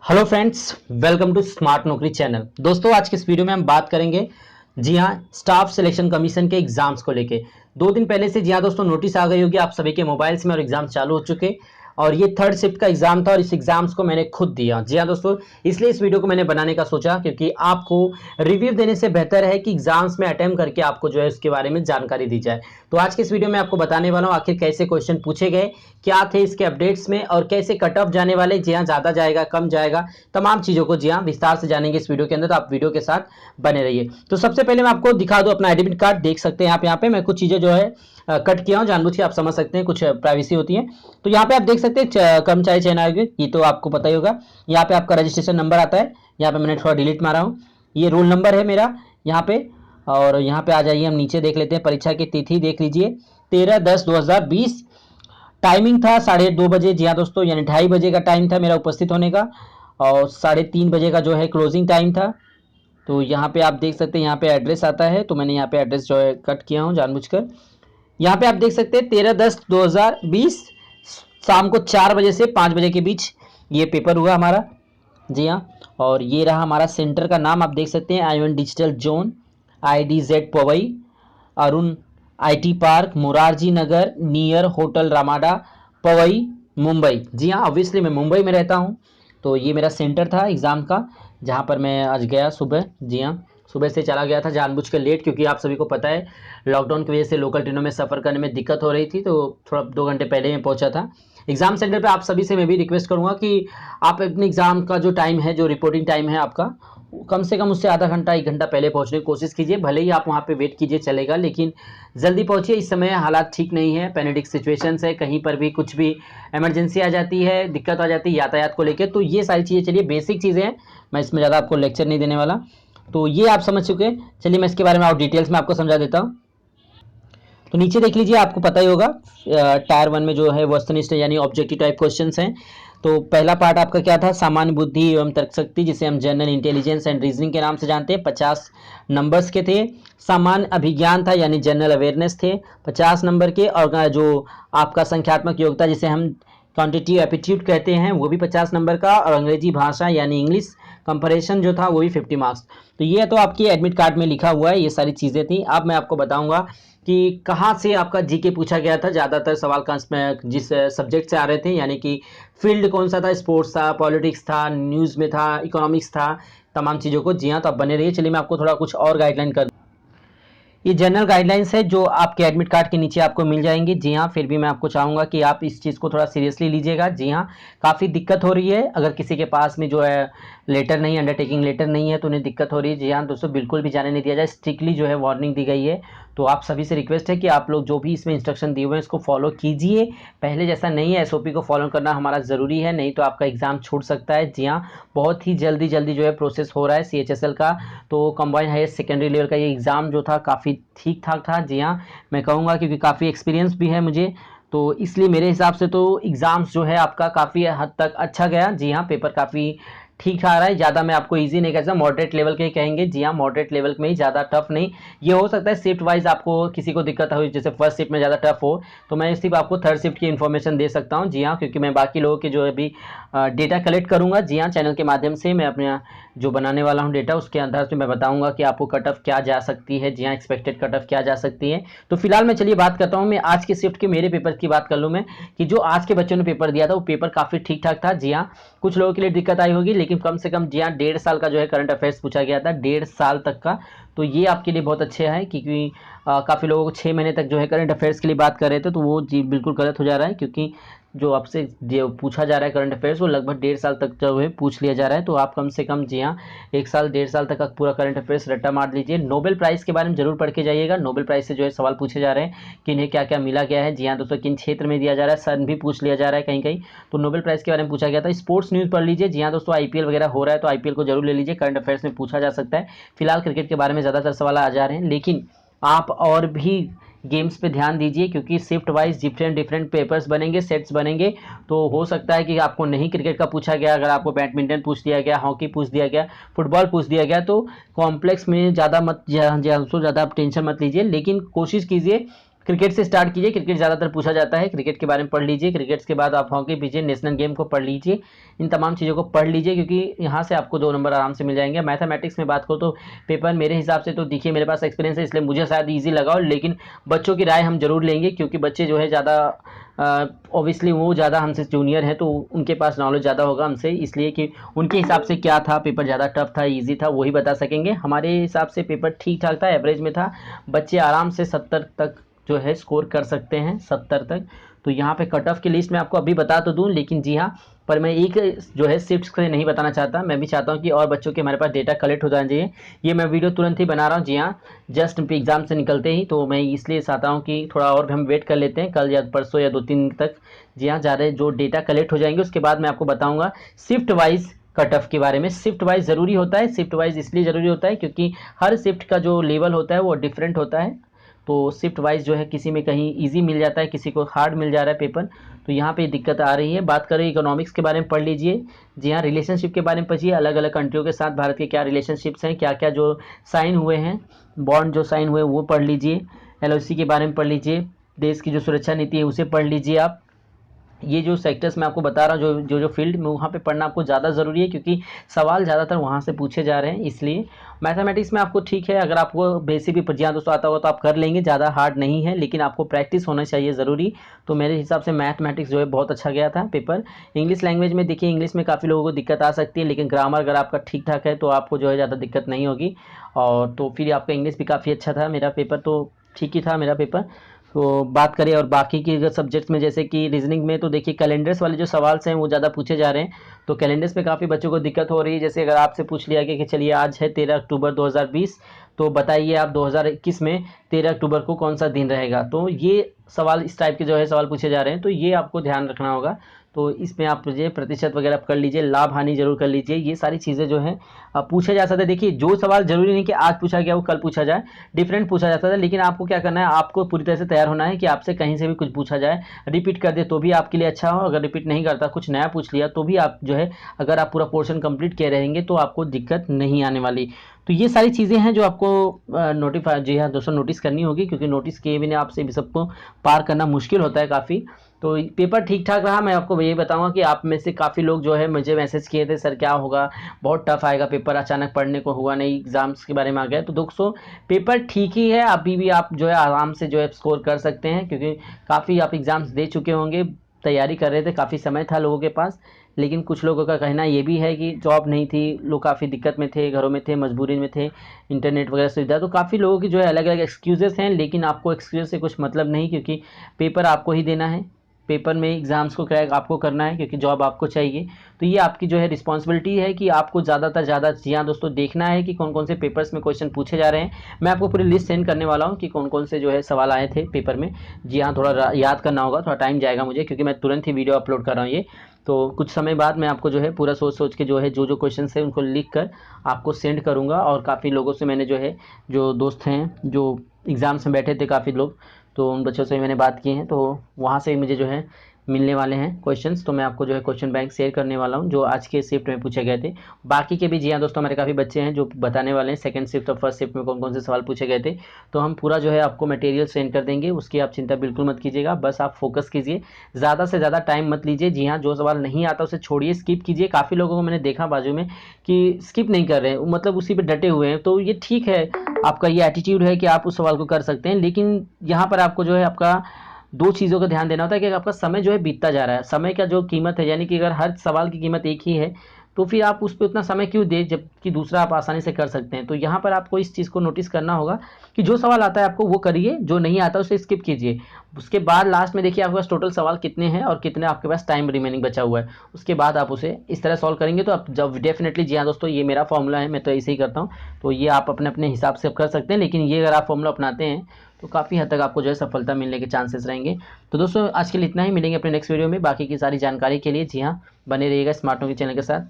Hello friends, welcome to smart Naukri channel. दोस्तों, आज के इस वीडियो में हम बात करेंगे जी हाँ स्टाफ सिलेक्शन कमीशन के एग्जाम्स को लेके। 2 दिन पहले से जी हाँ दोस्तों नोटिस आ गई होगी आप सभी के मोबाइल्स में और एग्जाम चालू हो चुके। और ये थर्ड शिफ्ट का एग्जाम था और इस एग्जाम्स को मैंने खुद दिया। जी हाँ दोस्तों, इसलिए इस वीडियो को मैंने बनाने का सोचा क्योंकि आपको रिव्यू देने से बेहतर है कि एग्जाम्स में अटेम्प्ट करके आपको जो है उसके बारे में जानकारी दी जाए। तो आज के इस वीडियो में आपको बताने वाला हूँ आखिर कैसे क्वेश्चन पूछे गए, क्या थे इसके अपडेट्स में और कैसे कट ऑफ जाने वाले, जी हाँ ज़्यादा जाएगा कम जाएगा, तमाम चीज़ों को जी हाँ विस्तार से जानेंगे इस वीडियो के अंदर। तो आप वीडियो के साथ बने रहिए। तो सबसे पहले मैं आपको दिखा दूं अपना एडमिट कार्ड। देख सकते हैं आप यहाँ पे मैं कुछ चीज़ें जो है कट किया हूँ जानबूझ के, आप समझ सकते हैं, कुछ प्राइवेसी होती है। तो यहाँ पे आप देख सकते हैं कर्मचारी चयन आयोग, ये तो आपको पता ही होगा। यहाँ पे आपका रजिस्ट्रेशन नंबर आता है, यहाँ पे मैंने थोड़ा डिलीट मारा हूँ। ये रोल नंबर है मेरा यहाँ पे। और यहाँ पे आ जाइए, हम नीचे देख लेते हैं। परीक्षा की तिथि देख लीजिए, 13/10/2020। टाइमिंग था 2:30 बजे। जी हाँ दोस्तों, यानी 2:30 बजे का टाइम था मेरा उपस्थित होने का। और 3:30 बजे का जो है क्लोजिंग टाइम था। तो यहाँ पे आप देख सकते हैं, यहाँ पे एड्रेस आता है, तो मैंने यहाँ पे एड्रेस जो है कट किया हूँ जानबूझकर। यहाँ पे आप देख सकते हैं 13/10/2020 शाम को 4 बजे से 5 बजे के बीच ये पेपर हुआ हमारा। जी हाँ, और ये रहा हमारा सेंटर का नाम, आप देख सकते हैं I1 digital zone, IDZ Powai, Arun IT park, Morarji Nagar, near hotel Ramada, Powai, Mumbai. जी हाँ, ऑब्वियसली मैं मुंबई में रहता हूँ। तो ये मेरा सेंटर था एग्ज़ाम का, जहाँ पर मैं आज गया सुबह। जी हाँ, सुबह से चला गया था जानबूझ कर लेट, क्योंकि आप सभी को पता है लॉकडाउन की वजह से लोकल ट्रेनों में सफ़र करने में दिक्कत हो रही थी। तो थोड़ा 2 घंटे पहले मैं पहुंचा था एग्ज़ाम सेंटर पे। आप सभी से मैं भी रिक्वेस्ट करूंगा कि आप अपने एग्ज़ाम का जो टाइम है, जो रिपोर्टिंग टाइम है आपका, कम से कम उससे आधा घंटा 1 घंटा पहले पहुंचने की कोशिश कीजिए। भले ही आप वहां पे वेट कीजिए चलेगा, लेकिन जल्दी पहुंचिए। इस समय हालात ठीक नहीं है, पैनिक सिचुएशंस है, कहीं पर भी कुछ भी इमरजेंसी आ जाती है, दिक्कत आ जाती है यातायात को लेकर। तो ये सारी चीज़ें चलिए बेसिक चीज़ें हैं, मैं इसमें ज़्यादा आपको लेक्चर नहीं देने वाला। तो ये आप समझ चुके हैं। चलिए मैं इसके बारे में और डिटेल्स में आपको समझा देता हूँ। तो नीचे देख लीजिए, आपको पता ही होगा टायर 1 में जो है वस्तुनिष्ठ यानी ऑब्जेक्टिव टाइप क्वेश्चंस हैं। तो पहला पार्ट आपका क्या था, सामान्य बुद्धि एवं तर्क शक्ति, जिसे हम जनरल इंटेलिजेंस एंड रीजनिंग के नाम से जानते हैं। 50 नंबर्स के थे। सामान्य अभिज्ञान था यानी जनरल अवेयरनेस थे 50 नंबर के। और जो आपका संख्यात्मक योग्यता जिसे हम क्वांटिटी एप्टीट्यूड कहते हैं, वो भी 50 नंबर का। और अंग्रेजी भाषा यानी इंग्लिश कंपैरिजन जो था वो भी 50 मार्क्स। तो ये तो आपकी एडमिट कार्ड में लिखा हुआ है, ये सारी चीज़ें थी। अब मैं आपको बताऊंगा कि कहाँ से आपका जीके पूछा गया था। ज़्यादातर सवाल जिस सब्जेक्ट से आ रहे थे, यानी कि फील्ड कौन सा था, स्पोर्ट्स था, पॉलिटिक्स था, न्यूज़ में था, इकोनॉमिक्स था, तमाम चीज़ों को। जी हाँ, तो आप बने रहिए। चलिए मैं आपको थोड़ा कुछ और गाइडलाइन कर, ये जनरल गाइडलाइंस है जो आपके एडमिट कार्ड के नीचे आपको मिल जाएंगी। जी हाँ, फिर भी मैं आपको चाहूँगा कि आप इस चीज़ को थोड़ा सीरियसली लीजिएगा। जी हाँ, काफ़ी दिक्कत हो रही है। अगर किसी के पास में जो है लेटर नहीं, अंडरटेकिंग लेटर नहीं है, तो उन्हें दिक्कत हो रही है। जी हाँ दोस्तों, बिल्कुल भी जाने नहीं दिया जाए, स्ट्रिक्टली जो है वार्निंग दी गई है। तो आप सभी से रिक्वेस्ट है कि आप लोग जो भी इसमें इंस्ट्रक्शन दिए हुए हैं इसको फॉलो कीजिए। पहले जैसा नहीं है, SOP को फॉलो करना हमारा ज़रूरी है, नहीं तो आपका एग्ज़ाम छूट सकता है। जी हाँ, बहुत ही जल्दी जल्दी जो है प्रोसेस हो रहा है CHSL का। तो कंबाइंड हायर सेकेंडरी लेवल का ये एग्ज़ाम जो था काफ़ी ठीक ठाक था। जी हाँ, मैं कहूँगा क्योंकि काफ़ी एक्सपीरियंस भी है मुझे, तो इसलिए मेरे हिसाब से तो एग्ज़ाम्स जो है आपका काफ़ी हद तक अच्छा गया। जी हाँ, पेपर काफ़ी ठीक आ रहा है। ज़्यादा मैं आपको इजी नहीं कह सकता, मॉडरेट लेवल के ही कहेंगे। जी हाँ, मॉडरेट लेवल में ही, ज़्यादा टफ नहीं। ये हो सकता है शिफ्ट वाइज आपको किसी को दिक्कत हो, जैसे फर्स्ट शिफ्ट में ज़्यादा टफ हो, तो मैं सिर्फ आपको थर्ड शिफ्ट की इन्फॉर्मेशन दे सकता हूँ। जी हाँ, क्योंकि मैं बाकी लोगों के जो अभी डेटा कलेक्ट करूँगा, जी हाँ चैनल के माध्यम से मैं अपने जो बनाने वाला हूँ डेटा, उसके आधार से मैं बताऊँगा कि आपको कट ऑफ क्या जा सकती है। जी हाँ, एक्सपेक्टेड कट ऑफ क्या जा सकती है। तो फिलहाल मैं चलिए बात करता हूँ, मैं आज के शिफ्ट के मेरे पेपर की बात कर लूँ मैं, कि जो आज के बच्चों ने पेपर दिया था वो पेपर काफ़ी ठीक ठाक था। जी हाँ, कुछ लोगों के लिए दिक्कत आई होगी, लेकिन कम से कम जी हाँ 1.5 साल का जो है करंट अफेयर्स पूछा गया था, 1.5 साल तक का। तो ये आपके लिए बहुत अच्छे है, क्योंकि काफ़ी लोगों को 6 महीने तक जो है करंट अफेयर्स के लिए बात कर रहे थे, तो वो जी बिल्कुल गलत हो जा रहा है। क्योंकि जो आपसे जो पूछा जा रहा है करंट अफेयर्स, वो लगभग 1.5 साल तक जो है पूछ लिया जा रहा है। तो आप कम से कम जी हाँ 1 साल 1.5 साल तक का पूरा करंट अफेयर्स रट्टा मार लीजिए। नोबेल प्राइज़ के बारे में जरूर पढ़ के जाइएगा। नोबेल प्राइज़ से जो है सवाल पूछे जा रहे हैं कि इन्हें क्या क्या मिला गया है। जी हाँ दोस्तों, किन क्षेत्र में दिया जा रहा है, सन भी पूछ लिया जा रहा है कहीं कहीं। तो नोबेल प्राइज़ के बारे में पूछा गया था। स्पोर्ट्स न्यूज़ पढ़ लीजिए। जी हाँ दोस्तों, IPL वगैरह हो रहा है, तो IPL को जरूर ले लीजिए, करंट अफेयर्स में पूछा जा सकता है। फिलहाल क्रिकेट के बारे में ज़्यादातर सवाल आ जा रहे हैं, लेकिन आप और भी गेम्स पे ध्यान दीजिए, क्योंकि shift wise different different papers बनेंगे, सेट्स बनेंगे। तो हो सकता है कि आपको नहीं क्रिकेट का पूछा गया, अगर आपको बैडमिंटन पूछ दिया गया, हॉकी पूछ दिया गया, फुटबॉल पूछ दिया गया, तो कॉम्प्लेक्स में ज़्यादा मत ज़्यादा आप टेंशन मत लीजिए, लेकिन कोशिश कीजिए क्रिकेट से स्टार्ट कीजिए, क्रिकेट ज़्यादातर पूछा जाता है, क्रिकेट के बारे में पढ़ लीजिए। क्रिकेट के बाद आप हॉकी पीजिए, नेशनल गेम को पढ़ लीजिए, इन तमाम चीज़ों को पढ़ लीजिए क्योंकि यहाँ से आपको 2 नंबर आराम से मिल जाएंगे। मैथमेटिक्स में बात करो तो पेपर मेरे हिसाब से तो देखिए मेरे पास एक्सपीरियंस है इसलिए मुझे शायद ईजी लगा हो, लेकिन बच्चों की राय हम जरूर लेंगे क्योंकि बच्चे जो है ज़्यादा ऑब्वियसली वो ज़्यादा हमसे जूनियर हैं तो उनके पास नॉलेज ज़्यादा होगा हमसे, इसलिए कि उनके हिसाब से क्या था पेपर, ज़्यादा टफ था इजी था वही बता सकेंगे। हमारे हिसाब से पेपर ठीक ठाक था, एवरेज में था। बच्चे आराम से 70 तक जो है स्कोर कर सकते हैं, 70 तक। तो यहाँ पे कट ऑफ की लिस्ट मैं आपको अभी बता तो दूँ, लेकिन जी हाँ, पर मैं एक जो है शिफ्ट से नहीं बताना चाहता। मैं भी चाहता हूँ कि और बच्चों के हमारे पास डेटा कलेक्ट हो जाना चाहिए। ये मैं वीडियो तुरंत ही बना रहा हूँ, जी हाँ, जस्ट एग्जाम से निकलते ही। तो मैं इसलिए चाहता हूँ कि थोड़ा और हम वेट कर लेते हैं, कल या परसों या 2-3 तक। जी हाँ, ज़्यादा जो डेटा कलेक्ट हो जाएंगे उसके बाद मैं आपको बताऊँगा शिफ्ट वाइज कट ऑफ के बारे में। शिफ्ट वाइज ज़रूरी होता है, शिफ्ट वाइज इसलिए ज़रूरी होता है क्योंकि हर शिफ्ट का जो लेवल होता है वो डिफरेंट होता है। तो शिफ्ट वाइज जो है किसी में कहीं इजी मिल जाता है, किसी को हार्ड मिल जा रहा है पेपर, तो यहाँ पे दिक्कत आ रही है। बात करें इकोनॉमिक्स के बारे में पढ़ लीजिए। जी हाँ, रिलेशनशिप के बारे में पढ़िए, अलग अलग कंट्रियों के साथ भारत के क्या रिलेशनशिप्स हैं, क्या क्या जो साइन हुए हैं, बॉन्ड जो साइन हुए वो पढ़ लीजिए। एलओसी के बारे में पढ़ लीजिए, देश की जो सुरक्षा नीति है उसे पढ़ लीजिए आप। ये जो सेक्टर्स मैं आपको बता रहा हूँ, जो फील्ड में वहाँ पे पढ़ना आपको ज़्यादा ज़रूरी है क्योंकि सवाल ज़्यादातर वहाँ से पूछे जा रहे हैं। इसलिए मैथमेटिक्स में आपको ठीक है, अगर आपको बेसिक भी जी हाँ दोस्तों आता होगा तो आप कर लेंगे, ज़्यादा हार्ड नहीं है, लेकिन आपको प्रैक्टिस होना चाहिए ज़रूरी। तो मेरे हिसाब से मैथमेटिक्स जो है बहुत अच्छा गया था पेपर। इंग्लिश लैंग्वेज में देखिए, इंग्लिश में काफ़ी लोगों को दिक्कत आ सकती है, लेकिन ग्रामर अगर आपका ठीक ठाक है तो आपको जो है ज़्यादा दिक्कत नहीं होगी। और तो फिर आपका इंग्लिश भी काफ़ी अच्छा था, मेरा पेपर तो ठीक ही था मेरा पेपर। तो बात करें और बाकी की अगर सब्जेक्ट्स में, जैसे कि रीजनिंग में, तो देखिए कैलेंडर्स वाले जो सवाल हैं वो ज़्यादा पूछे जा रहे हैं। तो कैलेंडर्स में काफ़ी बच्चों को दिक्कत हो रही है। जैसे अगर आपसे पूछ लिया गया कि चलिए आज है 13 अक्टूबर 2020, तो बताइए आप 2021 में 13 अक्टूबर को कौन सा दिन रहेगा। तो ये सवाल इस टाइप के जो है सवाल पूछे जा रहे हैं, तो ये आपको ध्यान रखना होगा। तो इसमें आप जो प्रतिशत वगैरह कर लीजिए, लाभ हानि जरूर कर लीजिए, ये सारी चीज़ें जो है पूछे जा सकते हैं। देखिए जो सवाल जरूरी नहीं कि आज पूछा गया वो कल पूछा जाए, डिफरेंट पूछा जाता है, लेकिन आपको क्या करना है, आपको पूरी तरह से तैयार होना है कि आपसे कहीं से भी कुछ पूछा जाए, रिपीट कर दे तो भी आपके लिए अच्छा हो, अगर रिपीट नहीं करता कुछ नया पूछ लिया तो भी आप जो है, अगर आप पूरा पोर्शन कंप्लीट किए रहेंगे तो आपको दिक्कत नहीं आने वाली। तो ये सारी चीज़ें हैं जो आपको नोटिफाई जी हाँ दोस्तों नोटिस करनी होगी, क्योंकि नोटिस किए बिना आपसे भी सबको पार करना मुश्किल होता है काफ़ी। तो पेपर ठीक ठाक रहा। मैं आपको यही बताऊंगा कि आप में से काफ़ी लोग जो है मुझे मैसेज किए थे, सर क्या होगा, बहुत टफ आएगा पेपर, अचानक पढ़ने को हुआ नहीं, एग्जाम्स के बारे में आ गया। तो दोस्तों पेपर ठीक ही है, अभी भी आप जो है आराम से जो है स्कोर कर सकते हैं, क्योंकि काफ़ी आप एग्ज़ाम्स दे चुके होंगे, तैयारी कर रहे थे, काफ़ी समय था लोगों के पास। लेकिन कुछ लोगों का कहना ये भी है कि जॉब नहीं थी, लोग काफ़ी दिक्कत में थे, घरों में थे, मजबूरी में थे, इंटरनेट वगैरह सुविधा, तो काफ़ी लोगों की जो है अलग अलग एक्सक्यूज़ेस हैं। लेकिन आपको एक्सक्यूज़ से कुछ मतलब नहीं, क्योंकि पेपर आपको ही देना है, पेपर में एग्ज़ाम्स को क्रैक आपको करना है, क्योंकि जॉब आपको चाहिए। तो ये आपकी जो है रिस्पॉन्सिबिलिटी है कि आपको ज़्यादातर ज़्यादा जी हाँ दोस्तों देखना है कि कौन कौन से पेपर्स में क्वेश्चन पूछे जा रहे हैं। मैं आपको पूरी लिस्ट सेंड करने वाला हूँ कि कौन कौन से जो है सवाल आए थे पेपर में। जी हाँ, थोड़ा याद करना होगा, थोड़ा टाइम जाएगा मुझे, क्योंकि मैं तुरंत ही वीडियो अपलोड कर रहा हूँ ये। तो कुछ समय बाद मैं आपको जो है पूरा सोच सोच के जो है जो क्वेश्चन है उनको लिख कर आपको सेंड करूँगा। और काफ़ी लोगों से मैंने जो है, जो दोस्त हैं जो एग्ज़ाम्स में बैठे थे काफ़ी लोग, तो उन बच्चों से मैंने बात की है, तो वहाँ से मुझे जो है मिलने वाले हैं क्वेश्चंस। तो मैं आपको जो है क्वेश्चन बैंक शेयर करने वाला हूं जो आज के शिफ्ट में पूछे गए थे। बाकी के भी जी हाँ दोस्तों हमारे काफ़ी बच्चे हैं जो बताने वाले हैं सेकंड शिफ्ट और फर्स्ट शिफ्ट में कौन कौन से सवाल पूछे गए थे। तो हम पूरा जो है आपको मटेरियल सेंड कर देंगे, उसकी आप चिंता बिल्कुल मत कीजिएगा, बस आप फोकस कीजिए, ज़्यादा से ज़्यादा टाइम मत लीजिए। जी हाँ, जो सवाल नहीं आता उसे छोड़िए, स्किप कीजिए। काफ़ी लोगों को मैंने देखा बाजू में कि स्किप नहीं कर रहे हैं, मतलब उसी पर डटे हुए हैं। तो ये ठीक है, आपका ये एटीट्यूड है कि आप उस सवाल को कर सकते हैं, लेकिन यहाँ पर आपको जो है आपका दो चीज़ों का ध्यान देना होता है कि आपका समय जो है बीतता जा रहा है, समय का जो कीमत है, यानी कि अगर हर सवाल की कीमत एक ही है तो फिर आप उस पर उतना समय क्यों दें जबकि दूसरा आप आसानी से कर सकते हैं। तो यहाँ पर आपको इस चीज़ को नोटिस करना होगा कि जो सवाल आता है आपको वो करिए, जो नहीं आता उसे स्किप कीजिए। उसके बाद लास्ट में देखिए आपके पास टोटल सवाल कितने हैं और कितने आपके पास टाइम रिमेनिंग बचा हुआ है, उसके बाद आप उसे इस तरह सॉल्व करेंगे तो आप जब डेफिनेटली, जी हाँ दोस्तों ये मेरा फॉर्मूला है, मैं तो ऐसे ही करता हूँ। तो ये आप अपने अपने हिसाब से कर सकते हैं, लेकिन ये अगर आप फॉर्मूला अपनाते हैं तो काफ़ी हद तक आपको जो है सफलता मिलने के चांसेस रहेंगे। तो दोस्तों आज के लिए इतना ही, मिलेंगे अपने नेक्स्ट वीडियो में बाकी की सारी जानकारी के लिए। जी हाँ, बने रहिएगा स्मार्ट नौकरी चैनल के साथ।